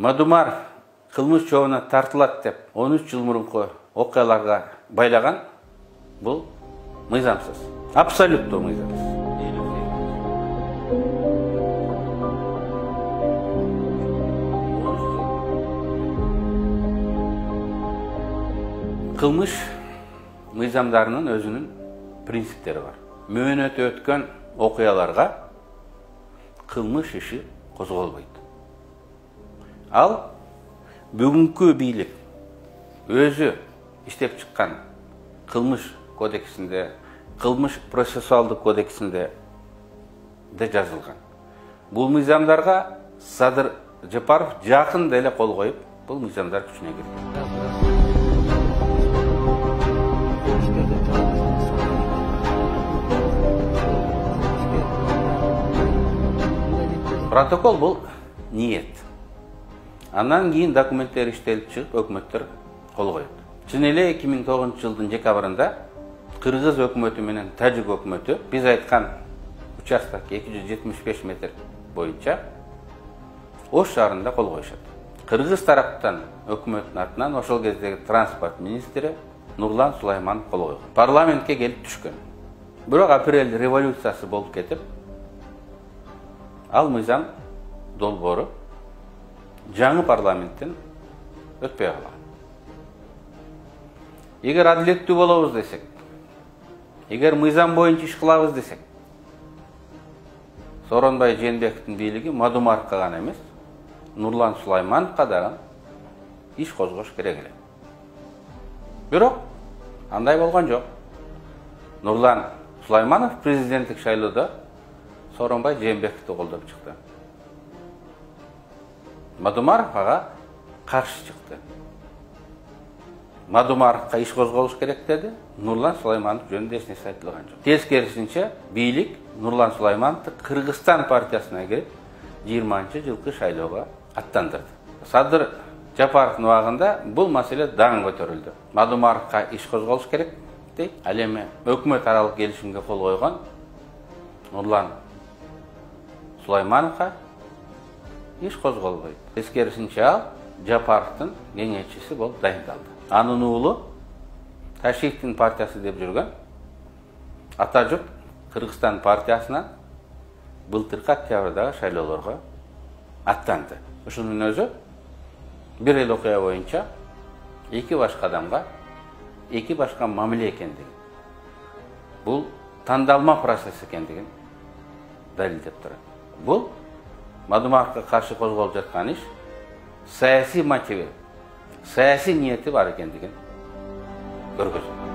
Мадумар кылмыш жообуна тартылат деп 13 жыл мурунку окуяларга байлаган бул мыйзамсыз. Абсолютно мыйзамсыз. Кылмыш мыйзамдарынын өзүнүн принциптери бар. Мөөнөтү өткөн окуяларга кылмыш иши козголбойт. Ал бүгүнкү бийлик өзү иштеп чыккан кылмыш кодексинде, кылмыш процессуалдык кодексинде да жазылган. Бул мыйзамдарга Садыр Жапаров жакында эле кол коюп, бул мыйзамдар күчүнө кирген. Протокол бул ниет. Андан кийин документтер иштелип чыгып, өкмөттөр кол коет. Чын эле 2009 жылдын декабрында Кыргыз өкмөтү менен Тажик өкмөтү биз айткан участок 275 метр боюнча Ош шаарында кол коюшат. Кыргыз тараптан өкмөттүн атынан ошол кездеги транспорт министри Нурлан Сулайманов кол койгон. Парламентке келип түшкөн. Бирок апрель революциясы болуп кетип, ал мыйзам долбоору жаңы парламенттен өтпөй калган. Эгер адилеттүү болобуз десек, эгер мыйзам боюнча иш кылабыз десек, Сооронбай Жээнбековдун бийлиги Мадумаровго гана эмес, Нурлан Сулаймановго дагы иш козгош керек эле. Бирок андай болгон жок. Нурлан Сулайманов президенттик шайлоодо Сооронбай Жээнбековду колдоп чыкты. Мадумаров ага каршы чыкты. Мадумаровго иш козголуш керек деди. Нурлан Сулайманов жөнүндө эч нерсе айтылган жок. Тескерисинче бийлик Нурлан Сулаймановду Кыргызстан партиясына кирип 20-жылкы шайлоого аттандырды. Садыр Жапаровдун убагында бул маселе даң көтөрүлдү. Мадумаровго иш козголуш керек дейт. Ал эми өкмөт аралык келишимге кол койгон Нурлан Сулаймановго иш козголбойт. Тескерисинче ал Жапаровдун кеңешчиси болуп дайындалды. Анын уулу Ташиевдин партиясы деп жүргөн Ата журт Кыргызстан партиясына былтыркы октябрдагы шайлоолорго аттанды. Ушунун өзү бир эл окуя боюнча эки башка адамга эки башка мамиле экендигин, бул тандалма процесс экендигин далилдеп турат. Бул Мадумаровго каршы козголуп жаткан иш саясий мотиви, саясий ниети бар экендигин көргөзөт.